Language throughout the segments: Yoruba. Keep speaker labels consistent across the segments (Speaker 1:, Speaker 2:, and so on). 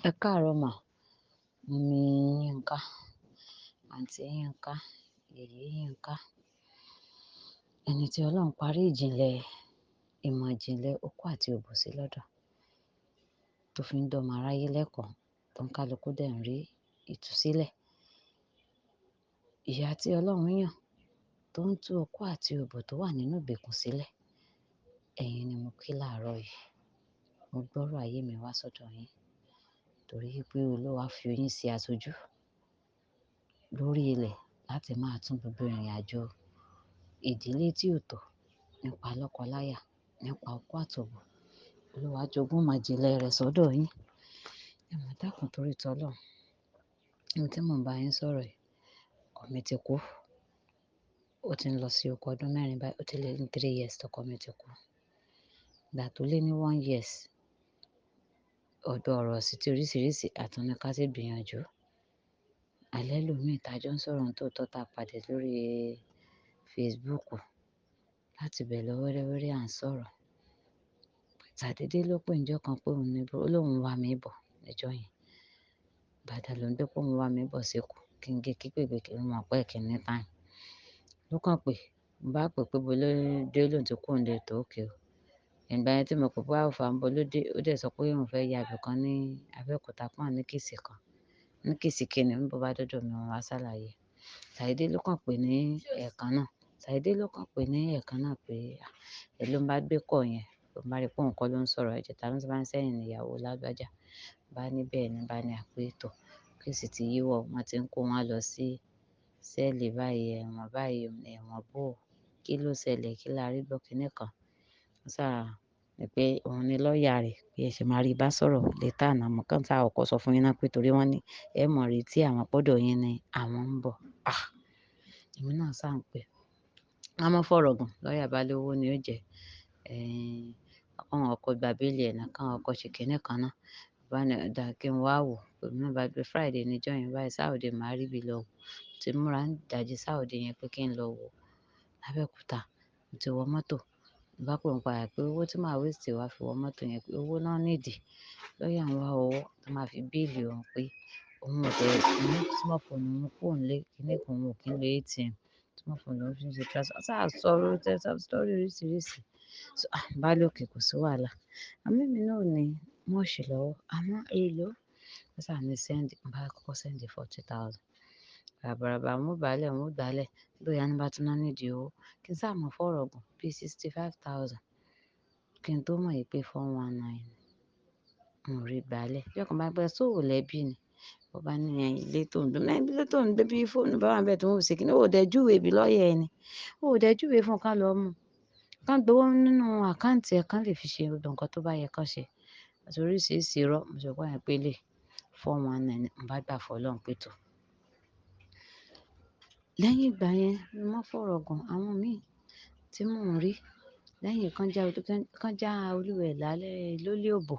Speaker 1: Ẹ káàárọ̀ mà, mummy Yínká, àǹtí Yínká, yèyé Yínká. Ẹni tí Ọlọ́run parí ìmọ̀ ìjìnlẹ̀ okó àti òbò sí lọ́dọ̀, tó fi ń dọ́mọ aráyé lẹ́kọ̀ọ́, tó ń kálukú dẹ̀ ń rí ìtúsílẹ̀. Ìyá tí Ọlọ́run yàn tó ń tú okó àti òbò tó wà nínú ìgbèkùn sílẹ̀. Ẹ̀yin ni mo kí láàárọ̀ yìí. Mo gbọ́rọ̀ ayé mi wá sọ́dọ̀ yín torí pé Olúwa fi yín sí aṣojú lórí ilẹ̀ láti máa tún gbogbo ìrìnàjò ìdílé tí ò tọ́ nípa lọ́kọláya, nípa okó àtòbò. Olúwa jogún ìmọ̀ ìjìnlẹ̀ rẹ̀ sọ́dọ̀ yín. Ẹ mà dákun torí t'Ọlọ́run. Ohun tí mò ń bá yín sọ̀rọ̀ yìí, ọkọ mi ti kú. Ó ti ń lọ sí oko ọdún 4 báyìí, ó ti lé ní 3 years tọkọ mi ti kú. Ìgbà tó lé ní 1 years, ọ̀dọ̀ ọ̀rọ̀ sí ti oríṣiríṣi àtúní ká sì gbìyànjú. Alẹ́ lòmíì tá jọ ń sọ̀rọ̀ nítòótọ́ tá pàdé lórí Facebook. Láti bẹ̀ lọ wẹ́rẹ́wẹ́rẹ́ à ń sọ̀rọ̀. Ṣàdédé ló pè níjọ́ kan pé ó lóun wá mi bọ̀ níjọ́ yẹn. Ìbàdàn ló ń gbé pé òun wá mi bọ̀ s'Ékòó kí n gé kí pèpè kí n mọ̀ pé kí ní time. Ló kàn pé mo bá pè pé bo ló dé lóun ti kúrò nílé tó òkè o. Ìgbà yẹn tí mo pè pé how far ń bo ló dé, ó dẹ̀ sọ pé òun fẹ́ ya ibì kan ní Abẹ́òkúta pọ́n ní kìsì kan. Ní kìsì kíni níbo bá dọ́dọ̀ mi wọ́n wá ṣàlàyé. Ṣàdédé ló kàn pé ní ẹ̀ẹ̀kan náà. Ṣàdédé ló kàn pé ní ẹ̀ẹ̀kan náà pé ẹ ló ń bá gbé call yẹn. Ló bá rí pé òun kọ́ ló ń sọ̀rọ̀ ẹ̀jẹ̀ ta ló bá ń sẹ́yìn ìyàwó lágbájá. Bá ní bẹ́ẹ̀ ni bá ní àpé tọ̀. Kéèsì ti yíwọ́, wọ́n ti ń kó wọn lọ sí sẹ́ẹ̀lì báyìí, ẹ̀wọ̀n báyìí, ẹ̀wọ̀n bó o. Kí ló ṣẹlẹ̀? Kí la rí gbọ́ kiní kan? Wọ́n sá ní pé òun ni lọ́ọ̀yà rẹ̀ pé ẹ ṣe máa rí bá sọ̀rọ̀ later náà. Mo kàn sá kọ́kọ́ sọ fún yín náà pé torí wọ́n ní ẹ mọ̀ retí àwọn pọ́dọ̀ yín ni àwọn ń bọ̀. Èmi náà sá ń pè. Ká má fọ̀rọ̀ gùn, lọ́ọ̀yà bá lówó ni ó jẹ́. Káwọn kọ́kọ́ gba béèlì ẹ̀ náà, káwọn kọ́kọ́ ṣe kiní kan náà. Bá ní ó dáa kí n wá wò. Èmi náà bá gbé Friday níjọ́ yẹn báyìí, Saturday màá rí bí lọ wò. Mo ti múra ní ìdajì Saturday yẹn pé kí n lọ wò l'Abẹ́òkúta. Mo ti wọ mọ́tò. Mo bá pè wọ́n padà pé owó tí màá waste wá fi wọ mọ́tò yẹn pé owó náà need. Lọ́ọ̀yà ń wá owó tó máa fi béèlì òun pé òun ò tẹ̀ mú smartphone òun kúrò nílé, kiní kan òun ò kí ń lo ATM. Smartphone lòun fi ń ṣe transfer. Wọ́n sá sọ̀rọ̀ tẹ́ story oríṣiríṣi. Bá lókè kò sí wàhálà. Àmọ́ èmi náà ò ní much lọ́wọ́. Àmọ́ èlò. Wọ́n sá ní send. Mo bá kọ́kọ́ send 40,000. Ràbàràbà mo gbálẹ̀, mo gbálẹ̀. Lọ́ọ̀yà ní bá tún náà need owó. Kí n sá mọ̀ fọ̀rọ̀ gùn bí 65,000. Kí n tó mọ̀ pé 419 ni. Mo rí gbálẹ̀. Ọjọ́ kan bá pẹ́ ṣó ò lẹ́bí ni. Ó bá ní ilé tó ń gbé. Ilé tó ń gbé bí fóònù bá wà níbẹ̀ tí wọ́n ò ṣe kíni. Ó dẹ̀ júwe bí lọ́ọ̀yà ẹni. Ó dẹ̀ júwe fún ká lọ mú. Kán gbowó nínú àkáǹtì ẹ̀ kan lè fi ṣe gbogbo nǹkan tó bá yẹ kán ṣe. Àti oríṣiríṣi irọ́. Mo sọ pé pé lè 419 ni. Mo bá gbà fọ́lọ́run pé tọ̀. Lẹ́yìn ìgbà yẹn, mo má fọ̀rọ̀ gùn àwọn míì tí mò ń rí. Lẹ́yìn kan já olúwẹ̀ lálẹ́ lólé òbò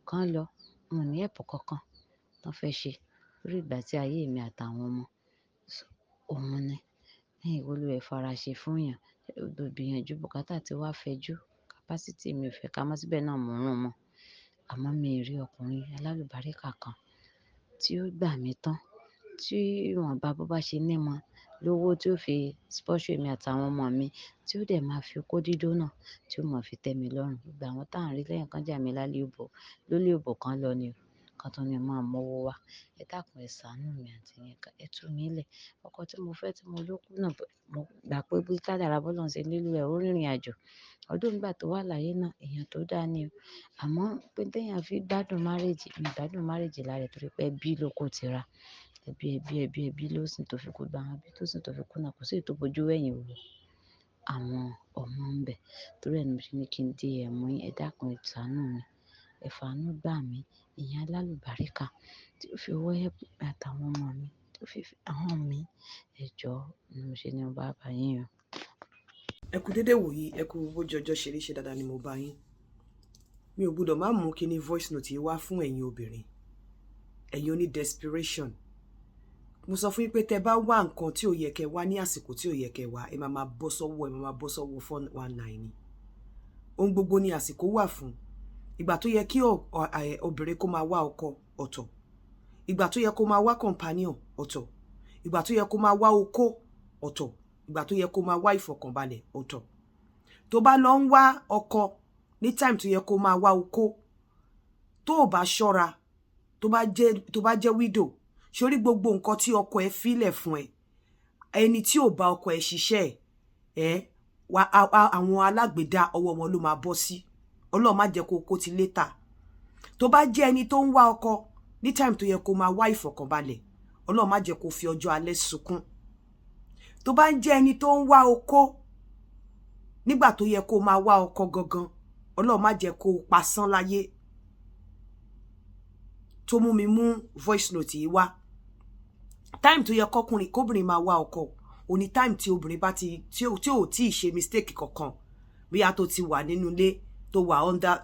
Speaker 1: kan lọ. Wọn ò ní ẹ̀pù kankan tó fẹ́ ṣe lórí ìgbà tí ayé mi àtàwọn ọmọ òun ni. Lẹ́yìn olúwẹ̀ fara ṣe fún èèyàn. Gbìyànjú bùkátà tí wàá fẹjú. Capacity mi ò fẹ́ ká mọ́ síbẹ̀ náà mò ń rùn mọ́. Àmọ́ mi rí ọkùnrin alálùbáríkà kan tí ó gbà mí tán. Tí ìwọ̀nba bó bá ṣe ní mọ lówó tí ó fi sponsor èmi àtàwọn ọmọ mi, tí ó dẹ̀ máa fi okó dídó náà tí ó máa fi tẹ́ mi lọ́rùn. Gbogbo àwọn tá ń rí lẹ́yìn kan jà mí lólé òbò kan lọ ni o. Kan tó ní máa mọ́wọ́ wá. Ẹ dákun ẹ ṣàánú mi àǹtí Yínká. Ẹ tú mi lẹ̀. Ọkọ tí mo fẹ́ tí mo ló kú náà, mo gbà pé bí kádàrá b'Ọlọ́run ṣe nílò ẹ̀ ó rìnrìn àjò. Although nígbà tó wà láyé náà, èèyàn tó dáa ni o. Àmọ́ pé téèyàn fi gbádùn marriage, mi gbádùn marriage lára rẹ̀ torí pé ẹbí ló kó tira. Ẹbí ló sìn tó fi kú. Gba àwọn ẹbí tó sìn tó fi kú náà kò sí èyí tó bojú wẹ̀yìn wò àwọn ọmọ ń bẹ̀. Torí ẹ ni mo ṣe ní kí n di ẹ̀mú yín. Ẹ dákun ẹ ṣàánú mi. Ẹ fàánú gbà mí. Ìyẹn alálùbáríkà tí ó fi owó help mi àtàwọn ọmọ mi, tí ó fi hàn mí. Ẹ jọ̀ọ́ ni mo ṣe ní mo bá bá yín o.
Speaker 2: Ẹ kú dédé wòyí, ẹ kú bójú ọjọ́ ṣe rí ṣe dáadáa ni mo bá yín. Mi ò gbọdọ̀ má mú kíní voice note yìí wá fún ẹ̀yin obìnrin. Ẹ̀yin oní desperation. Mo sọ fún yín pé tẹ́ bá wá nǹkan tí ò yẹ kẹ́ wá ní àsìkò tí ò yẹ kẹ́ wá, ẹ máa bọ́ sọ́wọ́ 419 ni. Ohun gbogbo ni àsìkò wà fún. Ìgbà tó yẹ kí obìnrin kó máa wá ọkọ, ọ̀tọ̀, ìgbà tó yẹ kó máa wá companion ọ̀tọ̀, ìgbà tó yẹ kó máa wá okó ọ̀tọ̀, ìgbà tó yẹ kó máa wá ìfọ̀kànbalẹ̀ ọ̀tọ̀. Tó bá lọ ń wá ọkọ ní time tó yẹ kó máa wá okó, tó bá ṣọ́ra, tó bá jẹ́ widow, sórí gbogbo nǹkan tí ọkọ ẹ filẹ̀ fún ẹ, ẹni tí ò bá ọkọ ẹ ṣiṣẹ́ àwọn alágbèdá ọwọ́ wọn ló máa bọ́ sí. Ọlọ́run má jẹ́ kó ti létà. Tó bá jẹ́ ẹni tó ń wá ọkọ ní time tó yẹ kó máa wá ìfọ̀kànbalẹ̀, Ọlọ́run má jẹ́ kó fi ọjọ́ alẹ́ sunkún. Tó bá ń jẹ́ ẹni tó ń wá okó nígbà tó yẹ kó máa wá ọkọ gangan, Ọlọ́run má jẹ́ kó pasán láyé. Tó mú mi mú voice note yìí wá. Time tó yẹ kóbìnrin máa wá ọkọ, òní time tí obìnrin bá tí ò tí ì ṣe mistake kankan, bóyá tó ti wà nínú ilé tó wà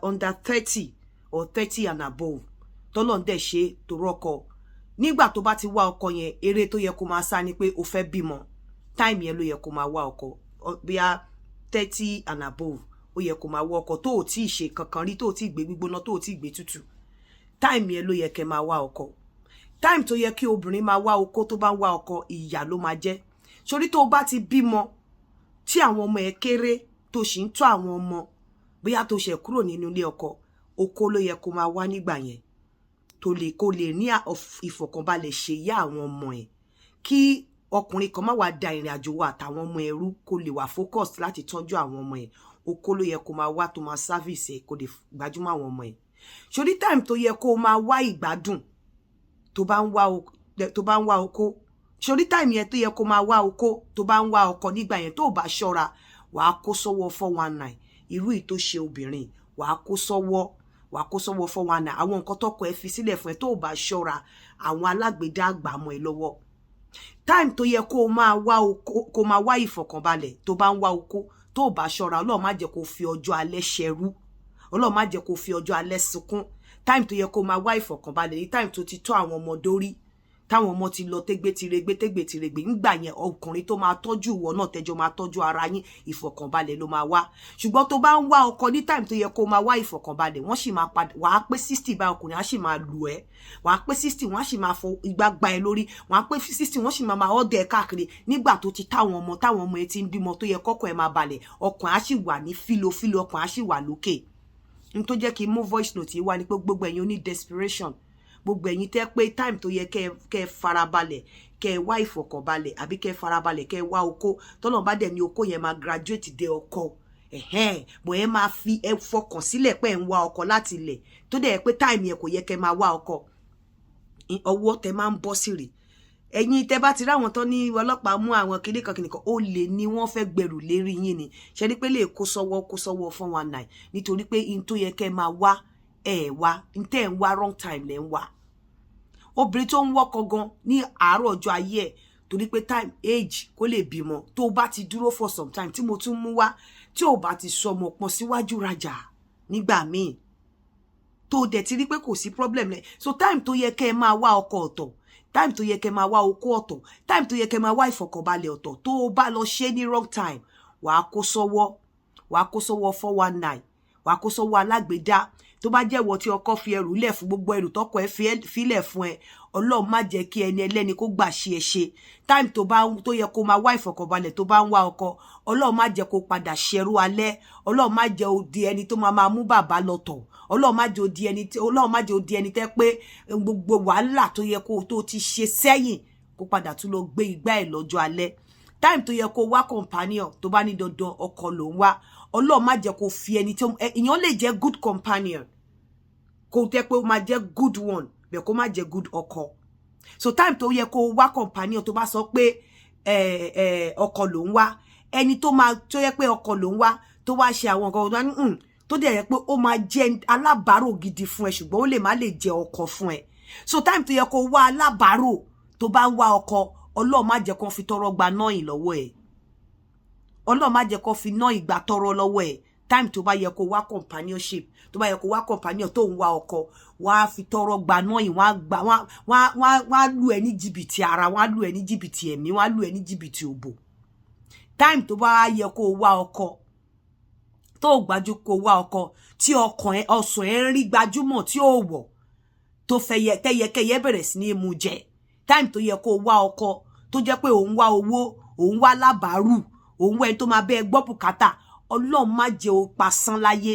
Speaker 2: under 30 or 30 and above, tọ́lọ́run dẹ̀ ṣe tó rọ́kọ. Nígbà tó bá ti wá ọkọ yẹn, eré tó yẹ kó máa sá ni pé o fẹ́ bímọ. Time yẹn ló yẹ kó máa wá ọkọ. Bóyá 30 and above, ó yẹ kó máa wá ọkọ tó ò tí ì ṣe kankan rí, tó ò tí ì gbé gbígbóná, tó ò tí ì gbé tútù. Time yẹn ló yẹ kẹ́ máa wá ọkọ. Time tó yẹ kí obìnrin máa wá ọkọ, tó bá ń wá ọkọ, ìyà ló máa jẹ́. Sórí tó bá ti bímọ, tí àwọn ọmọ ẹ kéré, tó sì ń tọ́ àwọn ọmọ, bóyá tó ṣẹ̀ kúrò nínú ilé ọkọ, okó ló yẹ kó máa wá nígbà yẹn. Kó lè ní ìfọ̀kànbalẹ̀ ṣe ìyá àwọn ọmọ ẹ̀. Kí ọkùnrin kan má wá da ìrìn àjò wa àtàwọn ọmọ ẹrú, kó lè wà focus láti tọ́jú àwọn ọmọ ẹ̀. Okó ló yẹ kó máa wá tó máa service ẹ̀, kó lè gbájúmọ́ àwọn ọmọ ẹ̀. Sórí time tó yẹ kó máa wá ìgbádùn, tó bá ń wá okó. Sórí time yẹn tó yẹ kó máa wá okó, tó bá ń wá ọkọ nígbà yẹn, tó bá ṣọ́ra, wàá kó sọ́wọ́ 419. Irú ì tó ṣe obìnrin, wàá kó sọ́wọ́ 419. Àwọn nǹkan tọ́kọ ẹ fi sílẹ̀ fún ẹ, tó bá ṣọ́ra, àwọn alágbèdá àgbà mọ́ ẹ lọ́wọ́. Time tó yẹ kó máa wá ìfọ̀kànbalẹ̀, tó bá ń wá okó, tó bá ṣọ́ra, Ọlọ́run má jẹ́ kó fi ọjọ́ alẹ́ ṣẹrú. Ọlọ́run má jẹ́ kó fi ọjọ́ alẹ́ sunkún. Time tó yẹ kó máa wá ìfọ̀kànbalẹ̀ ní time tó ti tọ́ àwọn ọmọ dórí, táwọn ọmọ ti lọ tégbé ńgbà yẹn ọkùnrin tó máa tọ́jú ìwọ náà, tẹ́jọ́ máa tọ́jú ara yín, ìfọ̀kànbalẹ̀ ló máa wá. Ṣùgbọ́n tó bá ń wá ọkọ ní time tó yẹ kó máa wá ìfọ̀kànbalẹ̀, wọ́n sì máa padà, wàá pé 60 bá ọkùnrin á sì máa lù ẹ́, wàá pé 60 wọ́n á sì máa fọ igbá gba ẹ lórí, wàá pé 60 wọ́n sì máa ọdẹ ẹ káàkiri. Nígbà tó ti táwọn ọmọ ẹ ti ń bímọ, tó yẹ kọ́kàn ẹ máa balẹ̀, ọkàn á sì wà ní fílofílo, ọkàn á sì wà lókè. N tó jẹ́ kí n mú voice note yìí wá ni pé gbogbo ẹ̀yin oní desperation, gbogbo ẹ̀yin tẹ́ pé time tó yẹ kẹ́ farabalẹ̀, kẹ́ wá ìfọ̀kànbalẹ̀, àbí kẹ́ farabalẹ̀, kẹ́ wá okó, tọ́lọ́run bá dẹ̀ ní okó yẹn máa graduate dé ọkọ. Bọ̀ ẹ máa fi ẹ fọkàn sílẹ̀ pé ẹ ń wá ọkọ láti ilẹ̀, tó dẹ̀ pé time yẹn kò yẹ kẹ́ máa wá ọkọ. Ọwọ́ tẹ máa ń bọ́ sí rè. Ẹ̀yin tẹ́ bá ti ráwọn tán ní ọlọ́pàá mú àwọn kìnìkan ó lè ní wọ́n fẹ́ gbẹ̀rù lérí yín ni. Ṣé ní pé lè kó sọ́wọ́ 419, nítorí pé in tó yẹ kẹ́ máa wá wá, in tẹ́ ń wá wrong time lẹ́ ń wá. Obìnrin tó ń wọ́kọ gan ní àárọ̀ ọjọ́ ayé ẹ̀, torí pé time age kó lè bímọ, tó bá ti dúró for some time, tí mo tún mú wá, tí ò bá ti sọmọ pọn síwájú rajà nígbà míì, tó dẹ̀ ti rí pé kò sí problem lẹ̀. So time tó yẹ kẹ́ máa wá ọkọ ọ̀tọ̀, time tó yẹ kẹ́ máa wá okó ọ̀tọ̀, time tó yẹ kẹ́ máa wá ìfọ̀kànbalẹ̀ ọ̀tọ̀, tó bá lọ ṣe ní wrong time, wàá kó sọ́wọ́ 419, wàá kó sọ́wọ́ alágbèdá. Tó bá jẹ́ ìwọ tí ọkọ fi ẹrù lẹ̀ fún, gbogbo ẹrù tọ́kọ ẹ filẹ̀ fún ẹ, Ọlọ́run má jẹ́ kí ẹni ẹlẹ́ni kó gbà ṣe ẹ ṣe. Time tó yẹ kó máa wá ìfọ̀kànbalẹ̀, tó bá ń wá ọkọ, Ọlọ́run má jẹ́ kó padà ṣẹrú alẹ́. Ọlọ́run má jẹ́ ó di ẹni tó máa mú bàbá lọ tọ̀. Ọlọ́run má jẹ́ ó di ẹni tẹ́ pé gbogbo wàhálà tó yẹ kó tó ti ṣe sẹ́yìn kó padà tún lọ gbé igbá ẹ̀ lọ́jọ́ alẹ́. Time tó yẹ kó wá companion, tó bá ní dandan ọkọ ló ń wá, Ọlọ́run má jẹ́ kó fi ẹni tó èèyàn lè jẹ́ good companion, kó jẹ́ pé ó máa jẹ́ good one, bẹ́ẹ̀ kó má jẹ́ good ọkọ. So time tó yẹ kó wá companion, tó bá sọ pé ọkọ ló ń wá, ẹni tó yẹ pé ọkọ ló ń wá, tó wá ṣe àwọn nǹkan tó dẹ̀ yẹ pé ó máa jẹ́ alábàárò gidi fún ẹ, ṣùgbọ́n ó lè má lè jẹ́ ọkọ fún ẹ. So time tó yẹ kó wá alábàárò, tó bá ń wá ọkọ, Ọlọ́run má jẹ́ kó fi tọrọ gba náà yìí lọ́wọ́ ẹ̀. Ọlọ́run má jẹ́ kó fi náà ìgbà tọrọ lọ́wọ́ ẹ̀. Time tó bá yẹ kó wá companionship, tó bá yẹ kó wá companion tó ń wá ọkọ, wá fi tọrọ gba náà yìí, wọ́n lù ẹ́ ní jìbìtì ara, wọ́n lù ẹ́ ní jìbìtì ẹ̀mí, wọ́n lù ẹ́ ní jìbìtì òbò. Time tó bá yẹ kó wá ọkọ, tó gbájú kó wá ọkọ, tí ọkàn ẹ ọsàn ẹ ń rí gbajúmọ̀ tí ó wọ̀, tó fẹ́ tẹ́yẹkẹ́yẹ bẹ̀rẹ̀ sí ní mú jẹ, time tó yẹ kó wá ọkọ tó jẹ́ pé òun wá owó, òun wá lábàárù, òun wá ẹni tó máa bẹ́ gbọ́ bùkátà. Ọlọ́run má jẹ́ o pasán láyé,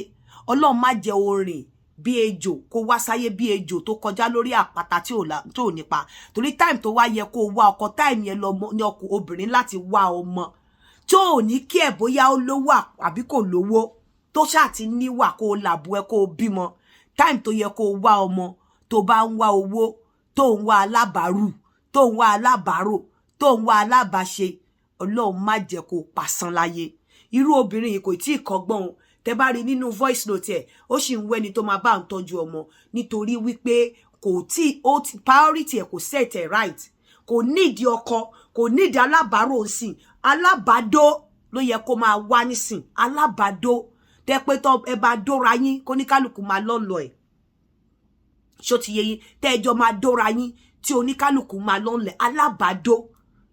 Speaker 2: Ọlọ́run má jẹ́ o rìn bí ejò, kó wá sáyé bí ejò tó kọjá lórí àpáta tí ò nípa. Torí time tó wá yẹ kó wá ọkọ, time yẹn lọ ní ọkọ obìnrin láti wá ọmọ tó ò ní kí ẹ̀ bóyá ó lówó àbí kò lówó, tó ṣáà ti níwà kó làbú ẹ kó bímọ. Time tó yẹ kó wá ọmọ, tó bá ń wá owó, tó ń wá alábàárù, tó ń wá alábàárò, tó ń wá alábàáṣe, Ọlọ́run má jẹ́ kó pasán láyé. Irú obìnrin yìí kò tí ì kọ́gbọ́n o. Tẹ́ bá rí nínú voice note ẹ̀, ó sì ń wẹ́ni tó máa bá ń tọ́jú ọmọ nítorí wípé kò tí ó ti priority ẹ̀ kò set ẹ̀ right. Kò nídìí ọkọ, kò nídìí alábàárò ńsìn, alábàádó ló yẹ kó máa wá nísìn. Alábàádó tẹ́ pé tó ẹ bá dóra yín kó ní kálukú máa lọ́lọ́ ẹ̀. Ṣó ti yé yín? Tẹ́ ẹjọ́ máa dóra yín tí oníkálukú máa lọ́lẹ̀. Alábàádó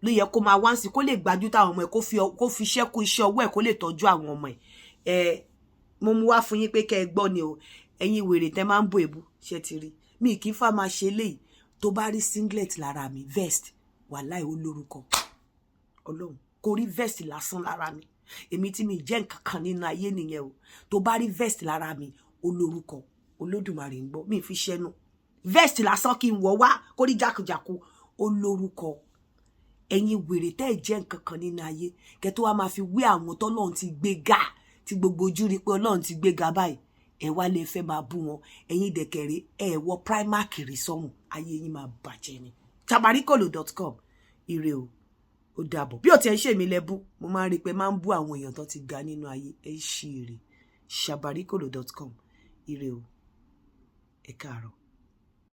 Speaker 2: ló yẹ kó máa wá ńsìn, kó lè gbájú táwọn ọmọ ẹ̀, kó fi ṣẹ́kù iṣẹ́ ọwọ́ ẹ̀, kó lè tọ́jú àwọn ọmọ ẹ̀. Mo mú wá fún yín pé kẹ́ ẹ gbọ́ ni o. Ẹ̀yin wèrè tẹ́ máa ń bò èbú, ṣé ti rí? Mi kì í fà máa ṣe léyìí. Tó bá rí singlet lára mi, vest, wàláhì ó lórúkọ. Ọlọ́run, kò rí vest lásán lára mi. Èmi tí mi jẹ́ nǹkan kan nínú ayé nìyẹn o. Tó bá rí vest lára mi, ó lórúkọ. Olódùmarè ń gbọ́, mi fi ṣẹ́nu. Vest lásán kí n wọ̀ wá, kó rí jákujàku, ó lórúkọ. Ẹ̀yin wèrè tẹ́ ẹ jẹ́ nǹkan kan nínú ayé, kẹ́ tó wá máa fi wé àwọn tọ́lọ́run ti gbé ga, tí gbogbo ojú rí pé Ọlọ́run ti gbé ga báyìí, ẹ wá lè fẹ́ máa bú wọn. Ẹ̀yin dẹ̀kẹ̀rẹ́ ẹ wọ Primark rí sọ́run, ayé yín máa bàjẹ́ ni. Sabarikolo.com. Ire o, ó dàbọ̀. Bí ó ti ẹ ṣe mi lẹ́bú, mo máa ń rí pé máa ń bú àwọn èèyàn tó ti ga nínú ayé. Ẹ ṣí ire. Sabarikolo.com. Ire o, ẹ káàárọ̀.